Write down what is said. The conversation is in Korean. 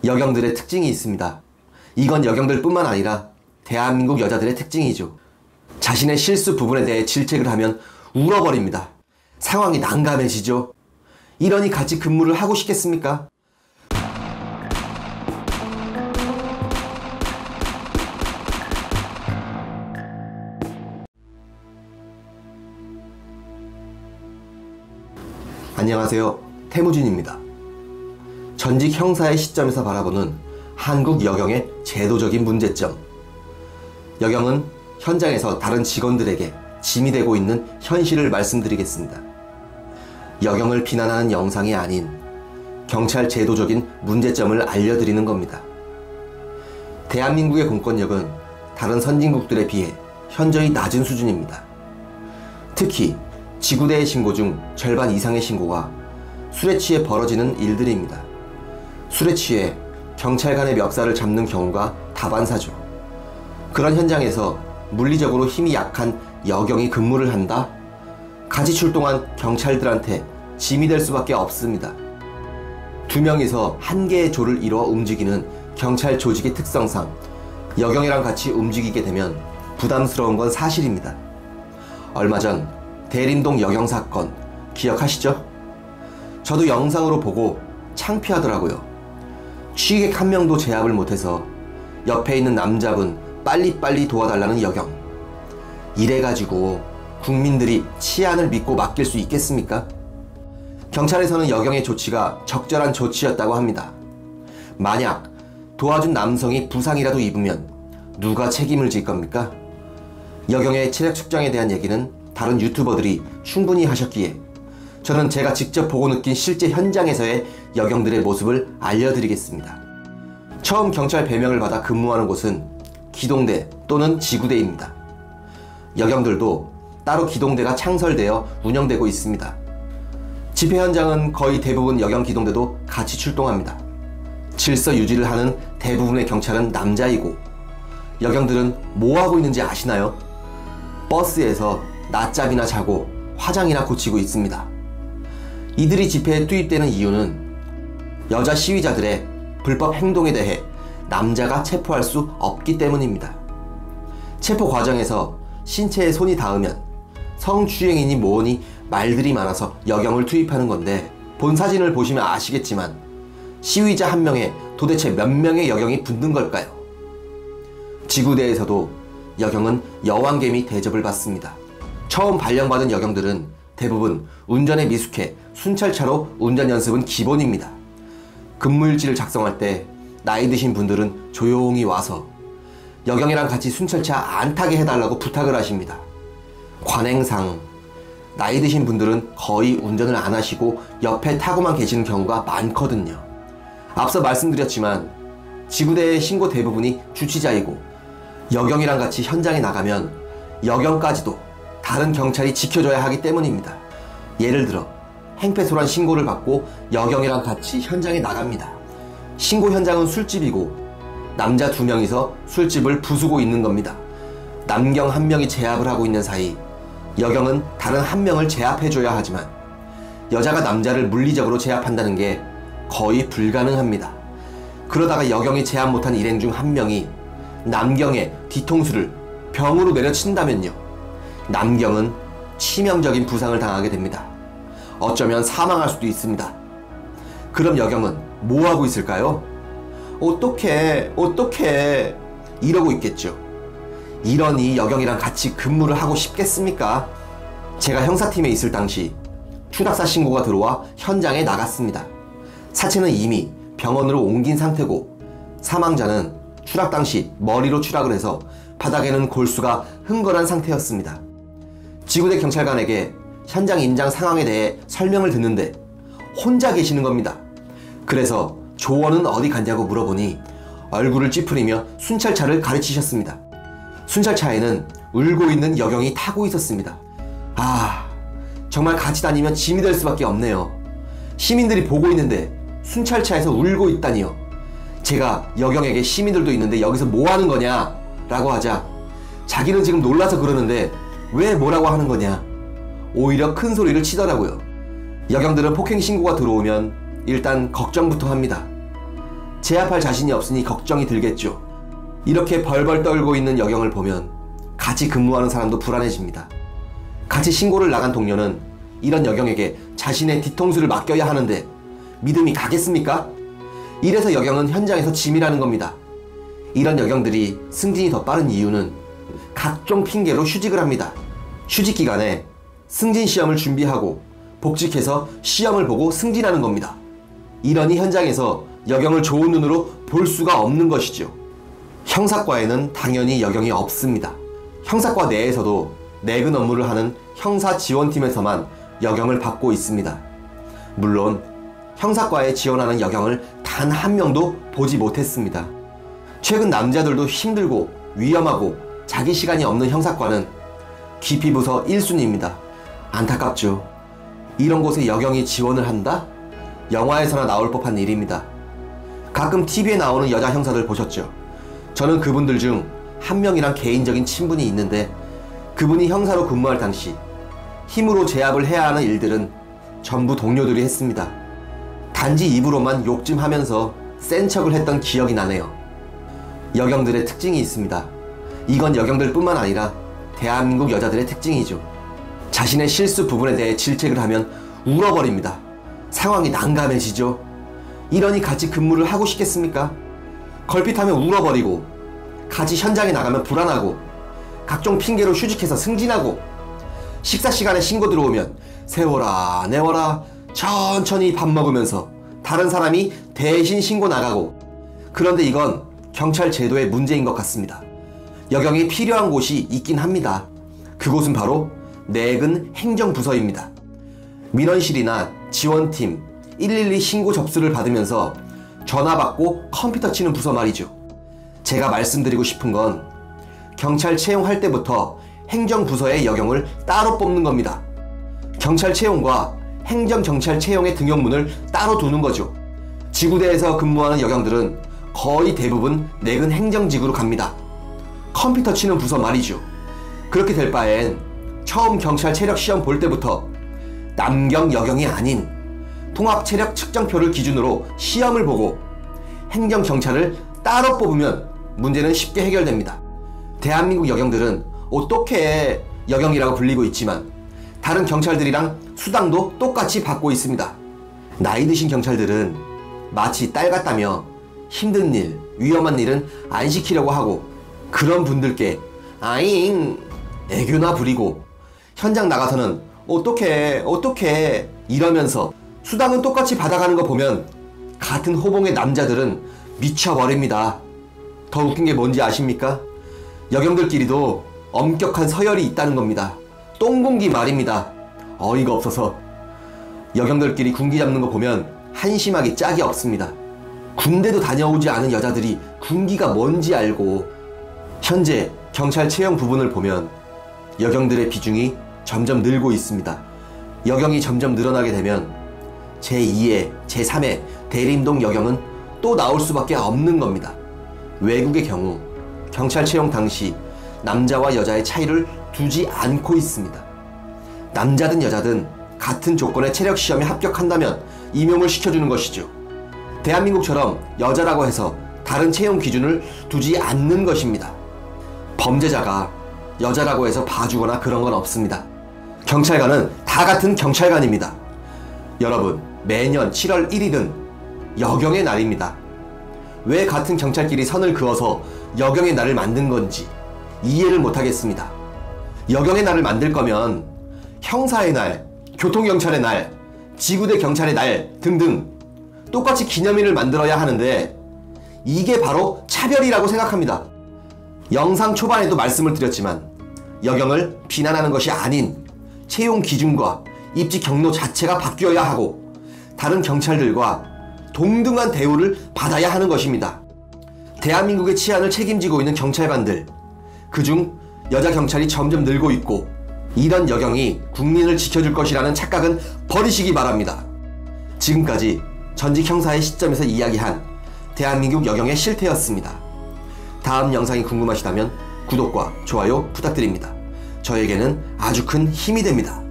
여경들의 특징이 있습니다. 이건 여경들뿐만 아니라 대한민국 여자들의 특징이죠. 자신의 실수 부분에 대해 질책을 하면 울어버립니다. 상황이 난감해지죠. 이러니 같이 근무를 하고 싶겠습니까? 안녕하세요. 태무진입니다. 전직 형사의 시점에서 바라보는 한국 여경의 제도적인 문제점. 여경은 현장에서 다른 직원들에게 짐이 되고 있는 현실을 말씀드리겠습니다. 여경을 비난하는 영상이 아닌 경찰 제도적인 문제점을 알려드리는 겁니다. 대한민국의 공권력은 다른 선진국들에 비해 현저히 낮은 수준입니다. 특히 지구대의 신고 중 절반 이상의 신고가 술에 취해 벌어지는 일들입니다. 술에 취해 경찰 간의 멱살을 잡는 경우가 다반사죠. 그런 현장에서 물리적으로 힘이 약한 여경이 근무를 한다? 같이 출동한 경찰들한테 짐이 될 수밖에 없습니다. 두 명이서 한 개의 조를 이루어 움직이는 경찰 조직의 특성상 여경이랑 같이 움직이게 되면 부담스러운 건 사실입니다. 얼마 전 대림동 여경 사건 기억하시죠? 저도 영상으로 보고 창피하더라고요. 취객 한 명도 제압을 못해서 옆에 있는 남자분 빨리빨리 도와달라는 여경. 이래가지고 국민들이 치안을 믿고 맡길 수 있겠습니까? 경찰에서는 여경의 조치가 적절한 조치였다고 합니다. 만약 도와준 남성이 부상이라도 입으면 누가 책임을 질 겁니까? 여경의 체력 측정에 대한 얘기는 다른 유튜버들이 충분히 하셨기에 저는 제가 직접 보고 느낀 실제 현장에서의 여경들의 모습을 알려드리겠습니다. 처음 경찰 배명을 받아 근무하는 곳은 기동대 또는 지구대입니다. 여경들도 따로 기동대가 창설되어 운영되고 있습니다. 집회 현장은 거의 대부분 여경 기동대도 같이 출동합니다. 질서 유지를 하는 대부분의 경찰은 남자이고 여경들은 뭐하고 있는지 아시나요? 버스에서 낮잠이나 자고 화장이나 고치고 있습니다. 이들이 집회에 투입되는 이유는 여자 시위자들의 불법 행동에 대해 남자가 체포할 수 없기 때문입니다. 체포 과정에서 신체에 손이 닿으면 성추행이니 뭐니 말들이 많아서 여경을 투입하는 건데, 본 사진을 보시면 아시겠지만 시위자 한 명에 도대체 몇 명의 여경이 붙는 걸까요? 지구대에서도 여경은 여왕개미 대접을 받습니다. 처음 발령받은 여경들은 대부분 운전에 미숙해 순찰차로 운전 연습은 기본입니다. 근무일지를 작성할 때 나이 드신 분들은 조용히 와서 여경이랑 같이 순찰차 안 타게 해달라고 부탁을 하십니다. 관행상 나이 드신 분들은 거의 운전을 안 하시고 옆에 타고만 계시는 경우가 많거든요. 앞서 말씀드렸지만 지구대의 신고 대부분이 주치자이고 여경이랑 같이 현장에 나가면 여경까지도 다른 경찰이 지켜줘야 하기 때문입니다. 예를 들어 행패소란 신고를 받고 여경이랑 같이 현장에 나갑니다. 신고 현장은 술집이고 남자 2명이서 술집을 부수고 있는 겁니다. 남경 1명이 제압을 하고 있는 사이 여경은 다른 1명을 제압해줘야 하지만 여자가 남자를 물리적으로 제압한다는 게 거의 불가능합니다. 그러다가 여경이 제압 못한 일행 중 1명이 남경의 뒤통수를 병으로 내려친다면요, 남경은 치명적인 부상을 당하게 됩니다. 어쩌면 사망할 수도 있습니다. 그럼 여경은 뭐하고 있을까요? 어떡해 이러고 있겠죠. 이러니 여경이랑 같이 근무를 하고 싶겠습니까? 제가 형사팀에 있을 당시 추락사 신고가 들어와 현장에 나갔습니다. 사체는 이미 병원으로 옮긴 상태고 사망자는 추락 당시 머리로 추락을 해서 바닥에는 골수가 흥건한 상태였습니다. 지구대 경찰관에게 현장 임장 상황에 대해 설명을 듣는데 혼자 계시는 겁니다. 그래서 조원은 어디 갔냐고 물어보니 얼굴을 찌푸리며 순찰차를 가르치셨습니다. 순찰차에는 울고 있는 여경이 타고 있었습니다. 정말 같이 다니면 짐이 될 수밖에 없네요. 시민들이 보고 있는데 순찰차에서 울고 있다니요. 제가 여경에게 시민들도 있는데 여기서 뭐 하는 거냐 라고 하자 자기는 지금 놀라서 그러는데 왜 뭐라고 하는 거냐, 오히려 큰 소리를 치더라고요. 여경들은 폭행 신고가 들어오면 일단 걱정부터 합니다. 제압할 자신이 없으니 걱정이 들겠죠. 이렇게 벌벌 떨고 있는 여경을 보면 같이 근무하는 사람도 불안해집니다. 같이 신고를 나간 동료는 이런 여경에게 자신의 뒤통수를 맡겨야 하는데 믿음이 가겠습니까? 이래서 여경은 현장에서 짐이라는 겁니다. 이런 여경들이 승진이 더 빠른 이유는 각종 핑계로 휴직을 합니다. 휴직 기간에 승진 시험을 준비하고 복직해서 시험을 보고 승진하는 겁니다. 이러니 현장에서 여경을 좋은 눈으로 볼 수가 없는 것이죠. 형사과에는 당연히 여경이 없습니다. 형사과 내에서도 내근 업무를 하는 형사지원팀에서만 여경을 받고 있습니다. 물론 형사과에 지원하는 여경을 단 한 명도 보지 못했습니다. 최근 남자들도 힘들고 위험하고 자기 시간이 없는 형사과는 기피부서 1순위입니다. 안타깝죠. 이런 곳에 여경이 지원을 한다? 영화에서나 나올 법한 일입니다. 가끔 TV에 나오는 여자 형사들 보셨죠? 저는 그분들 중 한 명이랑 개인적인 친분이 있는데 그분이 형사로 근무할 당시 힘으로 제압을 해야 하는 일들은 전부 동료들이 했습니다. 단지 입으로만 욕 좀 하면서 센 척을 했던 기억이 나네요. 여경들의 특징이 있습니다. 이건 여경들 뿐만 아니라 대한민국 여자들의 특징이죠. 자신의 실수 부분에 대해 질책을 하면 울어버립니다. 상황이 난감해지죠. 이러니 같이 근무를 하고 싶겠습니까? 걸핏하면 울어버리고 같이 현장에 나가면 불안하고 각종 핑계로 휴직해서 승진하고 식사 시간에 신고 들어오면 세워라 내워라 천천히 밥 먹으면서 다른 사람이 대신 신고 나가고. 그런데 이건 경찰 제도의 문제인 것 같습니다. 여경이 필요한 곳이 있긴 합니다. 그곳은 바로 내근 행정부서입니다. 민원실이나 지원팀, 112 신고 접수를 받으면서 전화 받고 컴퓨터 치는 부서 말이죠. 제가 말씀드리고 싶은 건 경찰 채용할 때부터 행정부서의 여경을 따로 뽑는 겁니다. 경찰 채용과 행정경찰 채용의 등용문을 따로 두는 거죠. 지구대에서 근무하는 여경들은 거의 대부분 내근 행정직으로 갑니다. 컴퓨터 치는 부서 말이죠. 그렇게 될 바엔 처음 경찰 체력 시험 볼 때부터 남경 여경이 아닌 통합 체력 측정표를 기준으로 시험을 보고 행정경찰을 따로 뽑으면 문제는 쉽게 해결됩니다. 대한민국 여경들은 어떻게 여경이라고 불리고 있지만 다른 경찰들이랑 수당도 똑같이 받고 있습니다. 나이 드신 경찰들은 마치 딸 같다며 힘든 일, 위험한 일은 안 시키려고 하고 그런 분들께 아잉 애교나 부리고 현장 나가서는 어떡해 이러면서 수당은 똑같이 받아가는 거 보면 같은 호봉의 남자들은 미쳐버립니다. 더 웃긴 게 뭔지 아십니까? 여경들끼리도 엄격한 서열이 있다는 겁니다. 똥공기 말입니다. 어이가 없어서. 여경들끼리 군기 잡는 거 보면 한심하기 짝이 없습니다. 군대도 다녀오지 않은 여자들이 군기가 뭔지 알고. 현재 경찰 채용 부분을 보면 여경들의 비중이 점점 늘고 있습니다. 여경이 점점 늘어나게 되면 제2회, 제3회 대림동 여경은 또 나올 수밖에 없는 겁니다. 외국의 경우 경찰 채용 당시 남자와 여자의 차이를 두지 않고 있습니다. 남자든 여자든 같은 조건의 체력 시험에 합격한다면 임용을 시켜주는 것이죠. 대한민국처럼 여자라고 해서 다른 채용 기준을 두지 않는 것입니다. 범죄자가 여자라고 해서 봐주거나 그런 건 없습니다. 경찰관은 다 같은 경찰관입니다. 여러분, 매년 7월 1일은 여경의 날입니다. 왜 같은 경찰끼리 선을 그어서 여경의 날을 만든 건지 이해를 못하겠습니다. 여경의 날을 만들 거면 형사의 날, 교통경찰의 날, 지구대 경찰의 날 등등 똑같이 기념일을 만들어야 하는데 이게 바로 차별이라고 생각합니다. 영상 초반에도 말씀을 드렸지만 여경을 비난하는 것이 아닌 채용 기준과 입직 경로 자체가 바뀌어야 하고 다른 경찰들과 동등한 대우를 받아야 하는 것입니다. 대한민국의 치안을 책임지고 있는 경찰관들, 그중 여자 경찰이 점점 늘고 있고 이런 여경이 국민을 지켜줄 것이라는 착각은 버리시기 바랍니다. 지금까지 전직 형사의 시점에서 이야기한 대한민국 여경의 실태였습니다. 다음 영상이 궁금하시다면 구독과 좋아요 부탁드립니다. 저에게는 아주 큰 힘이 됩니다.